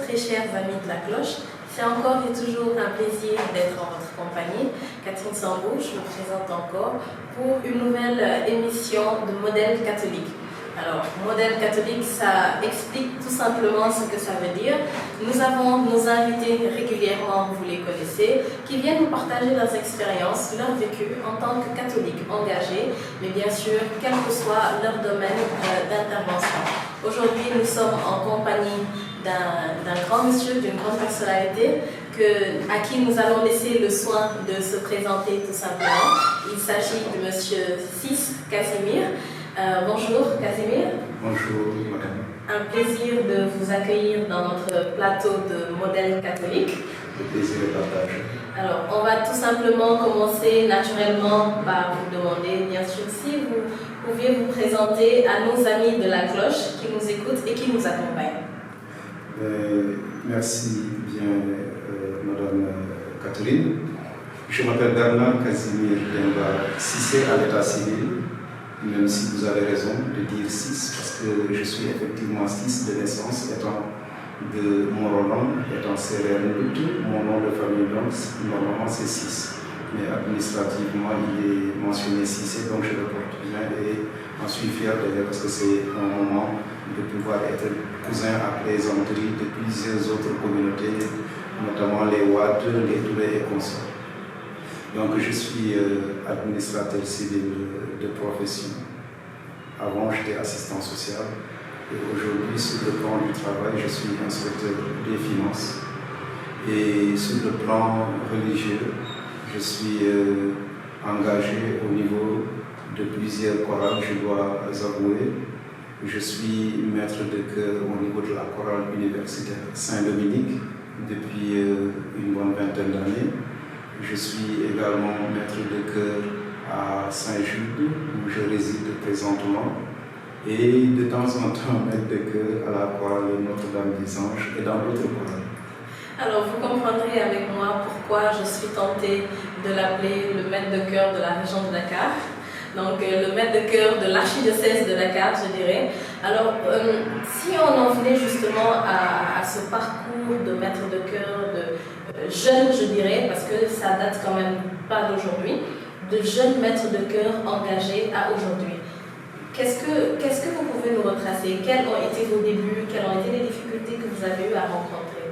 très chers amis de la cloche. C'est encore et toujours un plaisir d'être en votre compagnie. Catherine Sambou, je me présente encore pour une nouvelle émission de Modèle catholique. Alors, modèle catholique, ça explique tout simplement ce que ça veut dire. Nous avons nos invités régulièrement, vous les connaissez, qui viennent nous partager leurs expériences, leur vécu en tant que catholiques engagés, mais bien sûr, quel que soit leur domaine d'intervention. Aujourd'hui, nous sommes en compagnie d'un grand monsieur, d'une grande personnalité, à qui nous allons laisser le soin de se présenter tout simplement. Il s'agit de monsieur Sis Casimir. Bonjour Casimir. Bonjour madame. Un plaisir de vous accueillir dans notre plateau de Modèle catholique. Le plaisir est partagé. Alors, on va tout simplement commencer naturellement par vous demander, bien sûr, si vous pouviez vous présenter à nos amis de la cloche qui nous écoutent et qui nous accompagnent. Merci bien madame Catherine. Je m'appelle Bernard Casimir Demba Cissé à l'état civil. Même si vous avez raison de dire 6, parce que je suis effectivement 6 de naissance, étant de Morolan, étant Sérère Ndout, mon nom de famille donc, normalement c'est 6. Mais administrativement, il est mentionné 6, donc je le porte bien et j'en suis fier d'ailleurs parce que c'est un moment de pouvoir être cousin à plaisanterie de plusieurs autres communautés, notamment les Ouad, les Touré et consorts. Donc je suis administrateur civil de profession. Avant j'étais assistant social et aujourd'hui sur le plan du travail je suis inspecteur des finances. Et sur le plan religieux je suis engagé au niveau de plusieurs chorales, je dois avouer. Je suis maître de chœur au niveau de la chorale universitaire Saint-Dominique depuis une bonne vingtaine d'années. Je suis également maître de chœur à Saint-Jude, où je réside présentement, et de temps en temps maître de chœur à la chorale Notre-Dame des Anges et dans d'autres chorales. Alors, vous comprendrez avec moi pourquoi je suis tentée de l'appeler le maître de chœur de la région de Dakar. Donc, le maître de chœur de l'archidiocèse de Dakar, je dirais. Alors, si on en venait justement à ce parcours de maître de chœur, de jeune, je dirais, parce que ça date quand même pas d'aujourd'hui, de jeunes maîtres de chœur engagés à aujourd'hui. Qu'est-ce que vous pouvez nous retracer? Quels ont été vos débuts? Quelles ont été les difficultés que vous avez eu à rencontrer?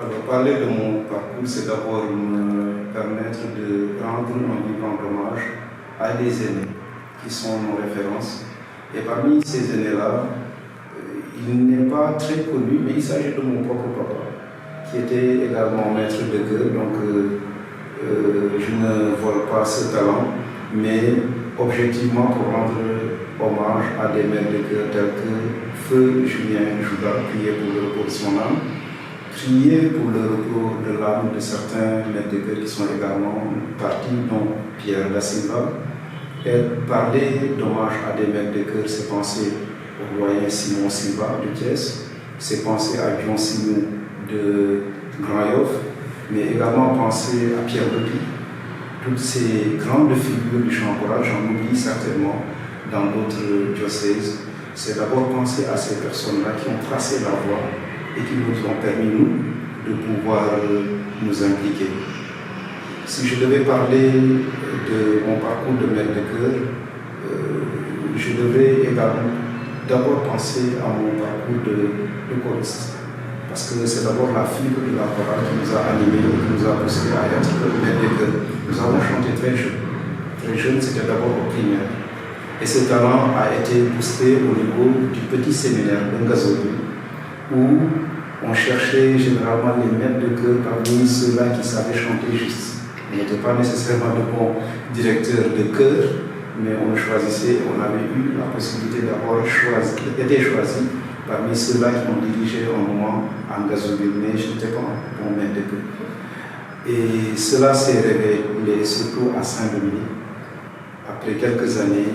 Alors, parler de mon parcours, c'est d'abord me permettre de rendre un vibrant hommage à des aînés qui sont nos références. Et parmi ces aînés-là, il n'est pas très connu, mais il s'agit de mon propre papa, qui était également maître de chœur, donc je ne vole pas ce talent, mais objectivement pour rendre hommage à des maîtres de chœur tels que Feu Julien Jouda, prier pour le repos de son âme, prier pour le repos de l'âme de certains maîtres de chœur qui sont également partis, dont Pierre da Silva. Et parler d'hommage à des maîtres de chœur, c'est penser au doyen Simon Silva de Thiès, c'est penser à John Simon de Grand Yoff, mais également penser à Pierre Loti. Toutes ces grandes figures du chant choral, j'en oublie certainement dans d'autres diocèses. C'est d'abord penser à ces personnes-là qui ont tracé la voie et qui nous ont permis, nous, de pouvoir nous impliquer. Si je devais parler de mon parcours de maître de chœur, je devrais également d'abord penser à mon parcours de choriste. Parce que c'est d'abord la fibre de la chorale qui nous a animés, qui nous a poussé à être maître de chœur. Nous avons chanté très jeune. Très jeune, c'était d'abord au primaire. Et ce talent a été boosté au niveau du petit séminaire de Ngazoli, où on cherchait généralement les maîtres de chœur parmi ceux-là qui savaient chanter juste. On n'était pas nécessairement de bons directeurs de chœur, mais on choisissait, on avait eu la possibilité d'avoir été choisi parmi ceux-là qui ont dirigé un moment en Ngazoli, mais je n'étais pas un bon maître de chœur. Et cela s'est révélé surtout à Saint-Dominique. Après quelques années,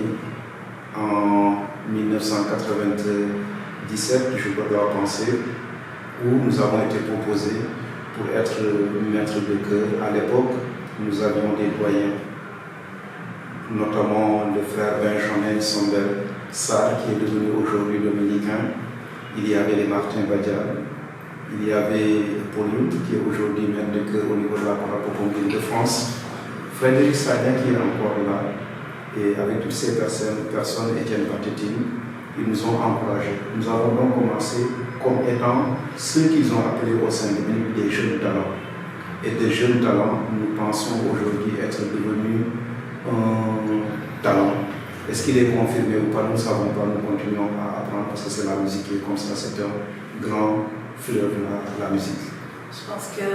en 1997, je dois penser, où nous avons été proposés pour être maître de chœur. À l'époque, nous avions des doyens, notamment le frère Benjamin Sombel Sarr, qui est devenu aujourd'hui dominicain. Il y avait les Martin Badial, Il y avait Pauline, qui est aujourd'hui maître de chœur au niveau de la chorale Popombine de France. Frédéric Sagna, qui est encore là. Et avec toutes ces personnes, Étienne Batetine, ils nous ont encouragés. Nous avons donc commencé comme étant ceux qu'ils ont appelés au sein de l'Union des jeunes talents. Et des jeunes talents, nous pensons aujourd'hui être devenus un talent. Est-ce qu'il est confirmé ou pas? Nous ne savons pas, nous continuons à apprendre parce que c'est la musique qui est comme ça, c'est un grand fleuve, la musique. Je pense que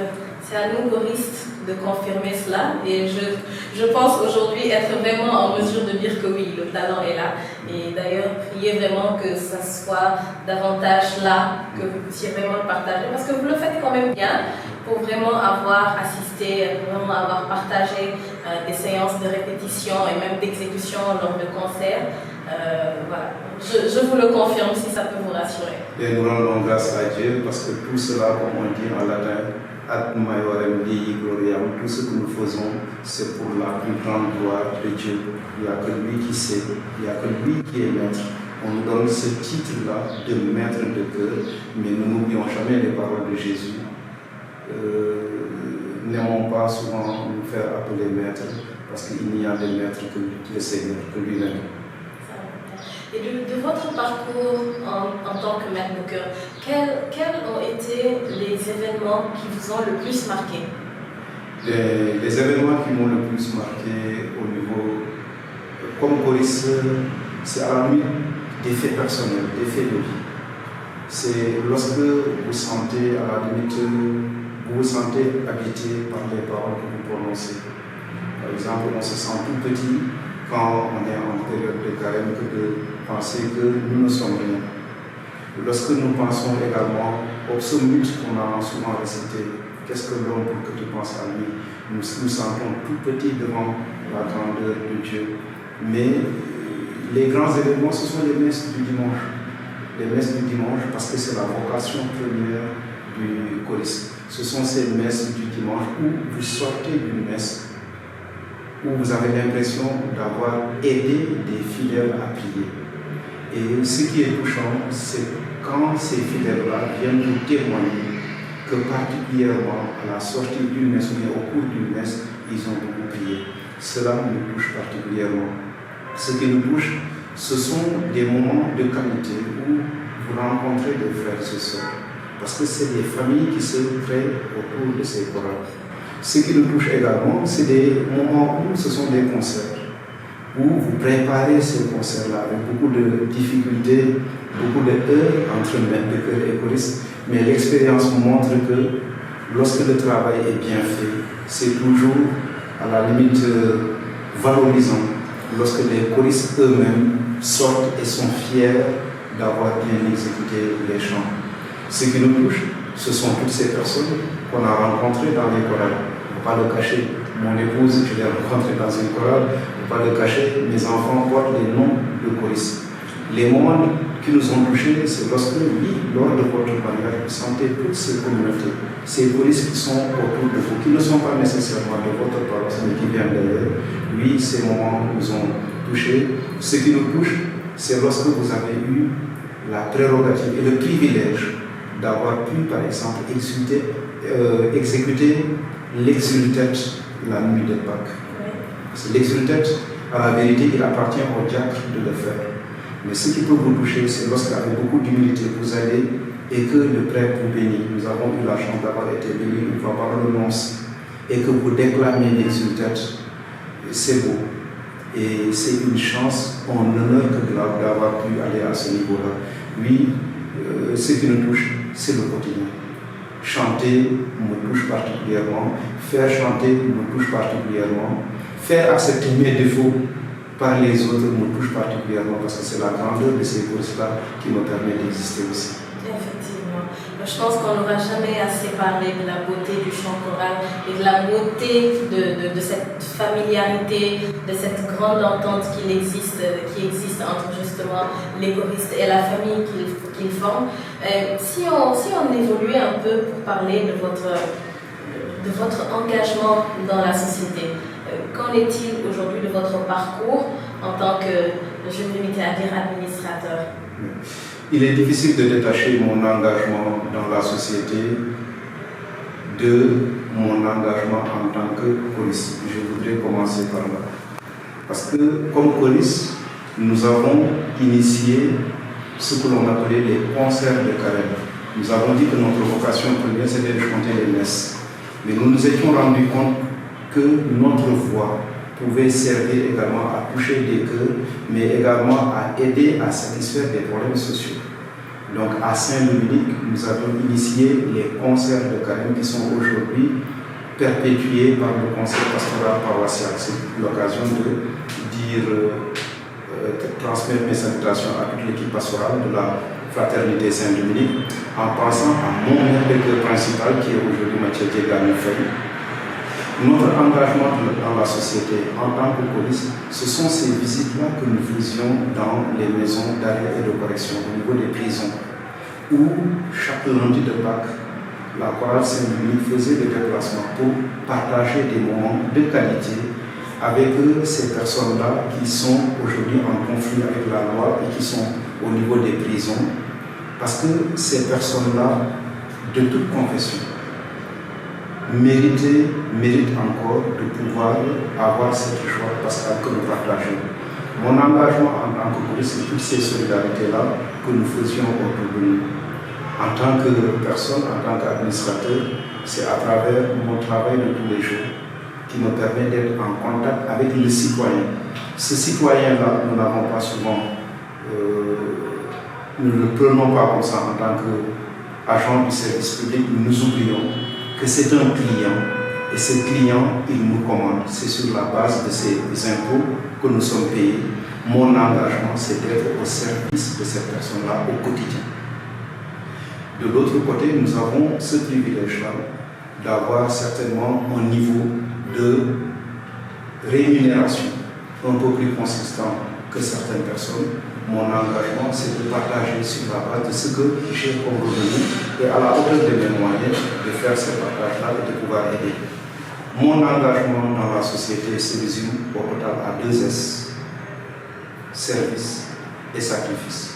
c'est à nous, choristes, de confirmer cela. Et je pense aujourd'hui être vraiment en mesure de dire que oui, le talent est là. Et d'ailleurs, priez vraiment que ça soit davantage là, que vous puissiez vraiment le partager. Parce que vous le faites quand même bien pour vraiment avoir assisté, vraiment avoir partagé des séances de répétition et même d'exécution lors de concerts. Voilà. Je vous le confirme si ça peut vous rassurer. Et nous rendons grâce à Dieu parce que tout cela, comme on dit en latin, ad maiorem Dei gloriam, tout ce que nous faisons, c'est pour la plus grande gloire de Dieu. Il n'y a que lui qui sait, il n'y a que lui qui est maître. On nous donne ce titre-là de maître de chœur, mais nous n'oublions jamais les paroles de Jésus. N'aimons pas souvent nous faire appeler maître, parce qu'il n'y a de maître que le Seigneur, que lui-même. Et de votre parcours en tant que maître de chœur, quels ont été les événements qui vous ont le plus marqué? Les événements qui m'ont le plus marqué au niveau, comme choriste, c'est à la limite des faits personnels, des faits de vie. C'est lorsque vous sentez, à la limite, vous vous sentez habité par les paroles que vous prononcez. Par exemple, on se sent tout petit quand on est en période de carême que de penser que nous ne sommes rien. Lorsque nous pensons également au psaume qu'on a souvent récité, qu'est-ce que l'homme pour que tu penses à lui, nous nous sentons tout petits devant la grandeur de Dieu. Mais les grands événements, ce sont les messes du dimanche. Les messes du dimanche, parce que c'est la vocation première du choriste. Ce sont ces messes du dimanche où vous sortez d'une messe, où vous avez l'impression d'avoir aidé des fidèles à prier. Et ce qui est touchant, c'est quand ces fidèles-là viennent nous témoigner que particulièrement à la sortie d'une messe ou au cours d'une messe, ils ont beaucoup prié. Cela nous touche particulièrement. Ce qui nous touche, ce sont des moments de qualité où vous rencontrez des frères et sœurs. Parce que c'est des familles qui se créent autour de ces chorales. Ce qui nous touche également, c'est des moments où ce sont des concerts, où vous préparez ces concerts-là avec beaucoup de difficultés, beaucoup de heures entre maître de chœur et choriste, mais l'expérience montre que lorsque le travail est bien fait, c'est toujours à la limite valorisant, lorsque les choristes eux-mêmes sortent et sont fiers d'avoir bien exécuté les chants. Ce qui nous touche, ce sont toutes ces personnes qu'on a rencontrées dans les chorales. Il ne faut pas le cacher. Mon épouse, je l'ai rencontrée dans une chorale. Il ne faut pas le cacher. Mes enfants portent les noms de choristes. Les moments qui nous ont touchés, c'est lorsque, oui, lors de votre mariage, vous sentez toutes ces communautés, ces choristes qui sont autour de vous, qui ne sont pas nécessairement de votre paroisse, mais qui viennent d'ailleurs. Oui, ces moments nous ont touchés. Ce qui nous touche, c'est lorsque vous avez eu la prérogative et le privilège d'avoir pu, par exemple, exécuter l'exultet la nuit de Pâques. Oui. L'exultet, à la vérité, il appartient au diacre de le faire. Mais ce qui peut vous toucher, c'est lorsqu'avec beaucoup d'humilité, vous allez et que le prêtre vous bénit. Nous avons eu la chance d'avoir été bénis une fois par l'annonce et que vous déclamez l'exultet. C'est beau. Et c'est une chance, un honneur que d'avoir pu aller à ce niveau-là. Oui, ce qui nous touche, c'est le quotidien. Chanter me touche particulièrement, faire chanter me touche particulièrement, faire accepter mes défauts par les autres me touche particulièrement parce que c'est la grandeur de ces courses-là qui me permet d'exister aussi. Effectivement. Je pense qu'on n'aura jamais assez parlé de la beauté du chant choral et de la beauté de cette familiarité, de cette grande entente qui existe entre justement les choristes et la famille qu'ils forment. Si on évoluait un peu pour parler de votre engagement dans la société, qu'en est-il aujourd'hui de votre parcours en tant que, je me limite à dire, administrateur? il est difficile de détacher mon engagement dans la société de mon engagement en tant que police. Je voudrais commencer par là. Parce que comme police, nous avons initié ce que l'on appelait les concerts de carême. Nous avons dit que notre vocation première, c'était de chanter les messes. Mais nous nous étions rendus compte que notre voix pouvait servir également à toucher des cœurs, mais également à aider à satisfaire des problèmes sociaux. Donc à Saint-Dominique, nous avons initié les concerts de carême qui sont aujourd'hui perpétués par le conseil pastoral paroissial. C'est l'occasion de transmettre mes salutations à toute l'équipe pastorale de la Fraternité Saint-Dominique, en pensant à mon maire de cœur principal qui est aujourd'hui Mathieu Diegane Faye. Notre engagement dans la société en tant que police, ce sont ces visites-là que nous faisions dans les maisons d'arrêt et de correction au niveau des prisons, où chaque lundi de Pâques, la chorale Saint-Dominique faisait des déplacements pour partager des moments de qualité avec ces personnes-là qui sont aujourd'hui en conflit avec la loi et qui sont au niveau des prisons, parce que ces personnes-là, de toute confession, méritent encore de pouvoir avoir cette joie pascale que nous partageons. Mon engagement en tant que police, c'est toutes ces solidarités-là que nous faisions autour de nous. En tant que personne, en tant qu'administrateur, c'est à travers mon travail de tous les jours qui me permet d'être en contact avec le citoyen. Ce citoyen-là, nous n'avons pas souvent, nous ne le prenons pas comme ça en tant qu'agent du service public, nous oublions que c'est un client, et ce client, il nous commande. C'est sur la base de ces impôts que nous sommes payés. Mon engagement, c'est d'être au service de cette personne-là au quotidien. De l'autre côté, nous avons ce privilège-là d'avoir certainement un niveau de rémunération un peu plus consistant que certaines personnes. Mon engagement, c'est de partager sur la base de ce que j'ai comme revenu et à la hauteur de mes moyens de faire ce partage-là et de pouvoir aider. Mon engagement dans la société se résume au total à 2 S, service et sacrifice.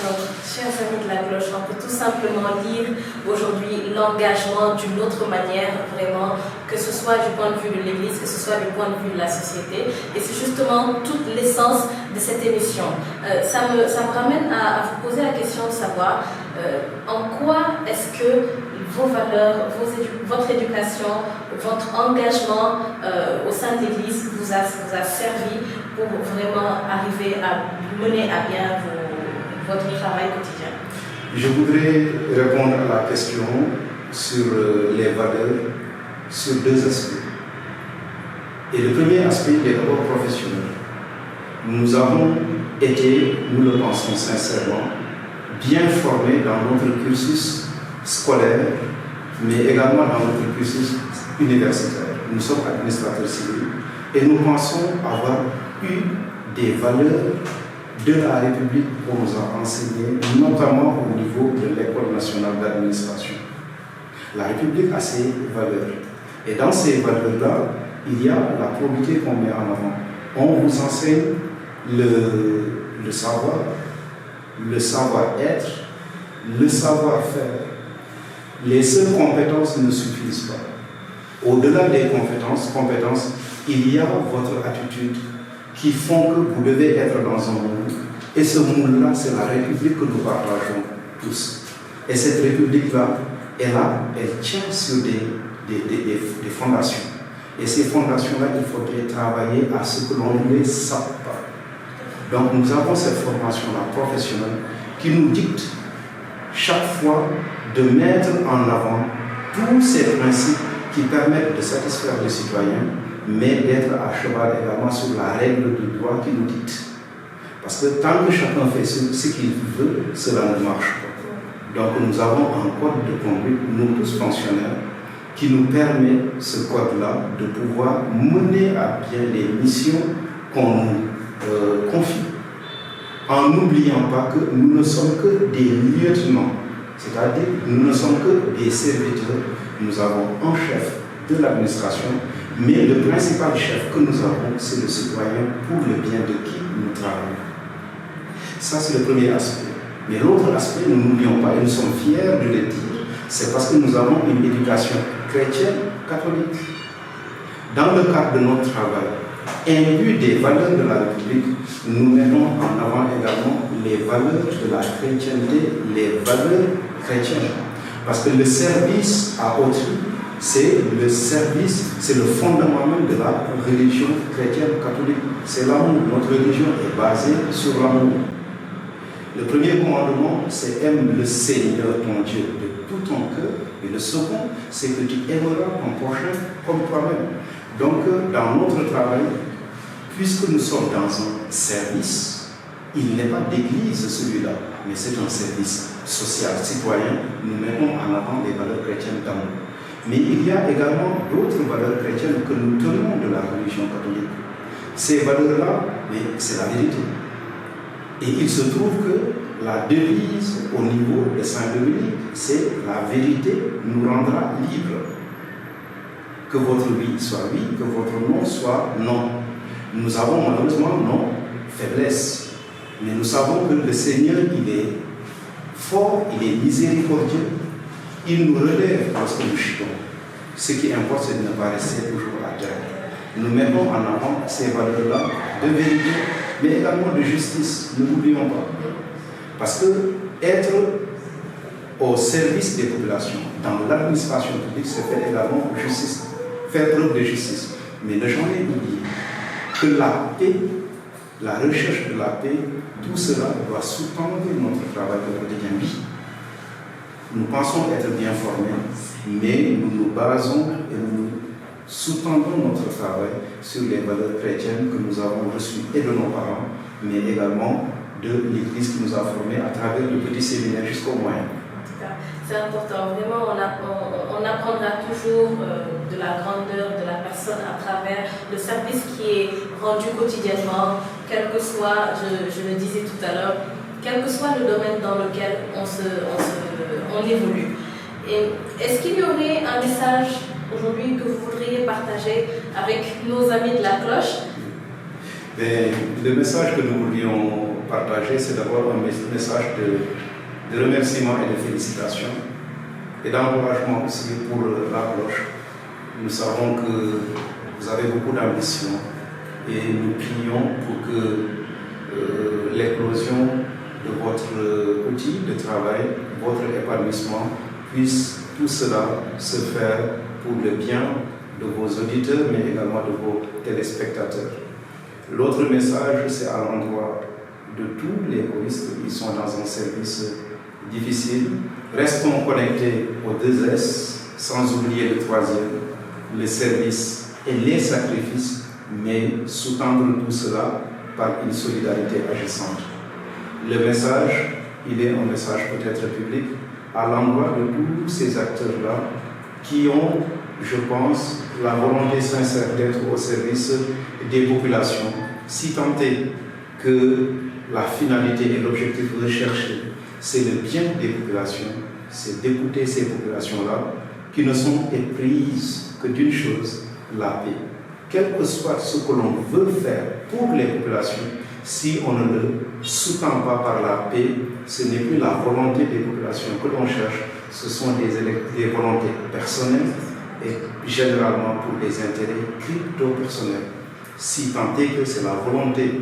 Alors, chers amis de la cloche, on peut tout simplement lire aujourd'hui l'engagement d'une autre manière, vraiment, que ce soit du point de vue de l'Église, que ce soit du point de vue de la société. Et c'est justement toute l'essence de cette émission. Ça me ramène à vous poser la question de savoir en quoi est-ce que vos valeurs, votre éducation, votre engagement au sein de l'Église vous a servi pour vraiment arriver à mener à bien votre travail quotidien. Je voudrais répondre à la question sur les valeurs sur 2 aspects. Et le premier aspect est d'abord professionnel. Nous avons été, nous le pensons sincèrement, bien formés dans notre cursus scolaire, mais également dans notre cursus universitaire. Nous sommes administrateurs civils et nous pensons avoir eu des valeurs de la République qu'on nous a enseigné, notamment au niveau de l'École nationale d'administration. La République a ses valeurs. Et dans ces valeurs-là, il y a la probité qu'on met en avant. On vous enseigne le savoir, le savoir-être, le savoir-faire. Les seules compétences ne suffisent pas. Au-delà des compétences, il y a votre attitude qui font que vous devez être dans un moule. Et ce moule-là, c'est la République que nous partageons tous. Et cette République-là, elle tient sur des fondations. Et ces fondations-là, il faudrait travailler à ce que l'on ne les sape pas. Donc nous avons cette formation-là professionnelle qui nous dicte chaque fois de mettre en avant tous ces principes qui permettent de satisfaire les citoyens, mais d'être à cheval également sur la règle du droit qui nous dicte. Parce que tant que chacun fait ce qu'il veut, cela ne marche pas. Donc nous avons un code de conduite, nous tous fonctionnaires, qui nous permet, ce code-là, de pouvoir mener à bien les missions qu'on nous confie. En n'oubliant pas que nous ne sommes que des lieutenants, c'est-à-dire nous ne sommes que des serviteurs. Nous avons un chef de l'administration, mais le principal chef que nous avons, c'est le citoyen pour le bien de qui nous travaillons. Ça, c'est le premier aspect. Mais l'autre aspect, nous n'oublions pas, et nous sommes fiers de le dire, c'est parce que nous avons une éducation chrétienne catholique. Dans le cadre de notre travail, imbu des valeurs de la République, nous mettons en avant également les valeurs de la chrétienté, les valeurs chrétiennes. Parce que le service à autrui, c'est le service, c'est le fondement même de la religion chrétienne catholique. C'est l'amour. Notre religion est basée sur l'amour. Le premier commandement, c'est aime le Seigneur ton Dieu de tout ton cœur. Et le second, c'est que tu aimeras ton prochain comme toi-même. Donc, dans notre travail, puisque nous sommes dans un service, il n'est pas d'église celui-là, mais c'est un service social, citoyen. Nous mettons en avant les valeurs chrétiennes d'amour. Mais il y a également d'autres valeurs chrétiennes que nous tenons de la religion catholique. Ces valeurs-là, c'est la vérité. Et il se trouve que la devise au niveau de Saint-Dominique, c'est la vérité nous rendra libres. Que votre oui soit oui, que votre non soit non. Nous avons malheureusement nos faiblesses, mais nous savons que le Seigneur, il est fort, il est miséricordieux, il nous relève lorsque nous chutons. Ce qui importe, c'est de ne pas rester toujours à terre. Nous mettons en avant ces valeurs-là de vérité, mais également de justice. Ne l'oublions pas. Parce que être au service des populations, dans l'administration publique, c'est faire également justice, faire preuve de justice. Mais ne jamais oublier que la paix, la recherche de la paix, tout cela doit sous-tendre notre travail de quotidien. Oui, nous pensons être bien formés, mais nous nous basons et nous sous-tendons notre travail sur les valeurs chrétiennes que nous avons reçues et de nos parents, mais également de l'Église qui nous a formés à travers le petit séminaire jusqu'au moyen. C'est important, vraiment on apprendra toujours de la grandeur de la personne à travers le service qui est rendu quotidiennement, quel que soit, je le disais tout à l'heure, quel que soit le domaine dans lequel on évolue. Et est-ce qu'il y aurait un message aujourd'hui que vous voudriez partager avec nos amis de la cloche? Le message que nous voulions partager, c'est d'abord un message de remerciement et de félicitations et d'encouragement aussi pour la cloche. Nous savons que vous avez beaucoup d'ambition et nous prions pour que l'éclosion de votre outil de travail, votre épanouissement, puisse tout cela se faire pour le bien de vos auditeurs mais également de vos téléspectateurs. L'autre message, c'est à l'endroit de tous les choristes qui sont dans un service difficile. Restons connectés aux 2 S, sans oublier le 3e, le service et les sacrifices, mais sous-tendre tout cela par une solidarité agissante. Le message, il est un message peut-être public à l'endroit de tous ces acteurs-là qui ont, je pense, la volonté sincère d'être au service des populations, si tant est que la finalité et l'objectif recherché, c'est le bien des populations, c'est d'écouter ces populations-là qui ne sont éprises que d'une chose, la paix. Quel que soit ce que l'on veut faire pour les populations, si on ne le sous-tend pas par la paix, ce n'est plus la volonté des populations que l'on cherche, ce sont des volontés personnelles et généralement pour des intérêts crypto-personnels. Si tant est que c'est la volonté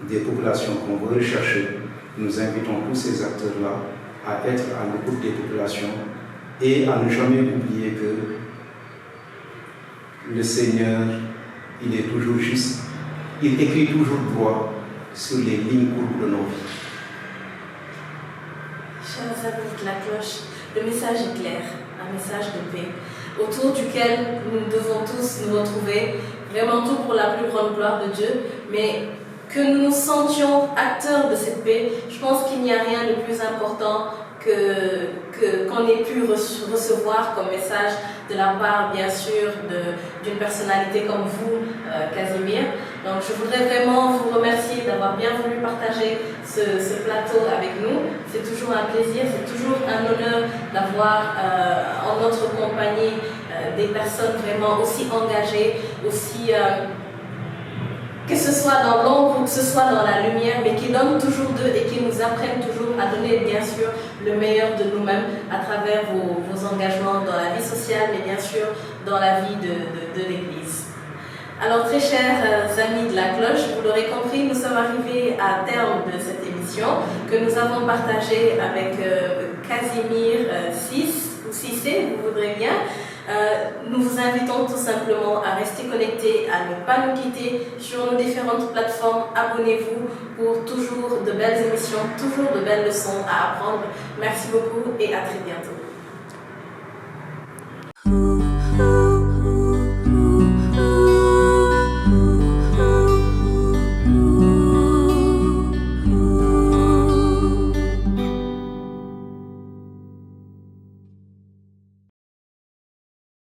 des populations qu'on veut rechercher, nous invitons tous ces acteurs-là à être à l'écoute des populations et à ne jamais oublier que le Seigneur, il est toujours juste, il écrit toujours droit sur les lignes courbes de nos vies. Chers amis de la cloche, le message est clair, un message de paix, autour duquel nous devons tous nous retrouver, vraiment tout pour la plus grande gloire de Dieu, mais que nous nous sentions acteurs de cette paix. Je pense qu'il n'y a rien de plus important qu'on ait pu recevoir comme message de la part, bien sûr, d'une personnalité comme vous, Casimir. Donc, je voudrais vraiment vous remercier d'avoir bien voulu partager ce plateau avec nous. C'est toujours un plaisir, c'est toujours un honneur d'avoir en notre compagnie des personnes vraiment aussi engagées, aussi que ce soit dans l'ombre ou que ce soit dans la lumière, mais qui donnent toujours d'eux et qui nous apprennent toujours à donner bien sûr le meilleur de nous-mêmes à travers vos engagements dans la vie sociale, mais bien sûr dans la vie de l'Église. Alors très chers amis de la cloche, vous l'aurez compris, nous sommes arrivés à terme de cette émission que nous avons partagée avec Casimir 6 ou 6C, vous voudrez bien. Nous vous invitons tout simplement à rester connectés, à ne pas nous quitter sur nos différentes plateformes. Abonnez-vous pour toujours de belles émissions, toujours de belles leçons à apprendre. Merci beaucoup et à très bientôt.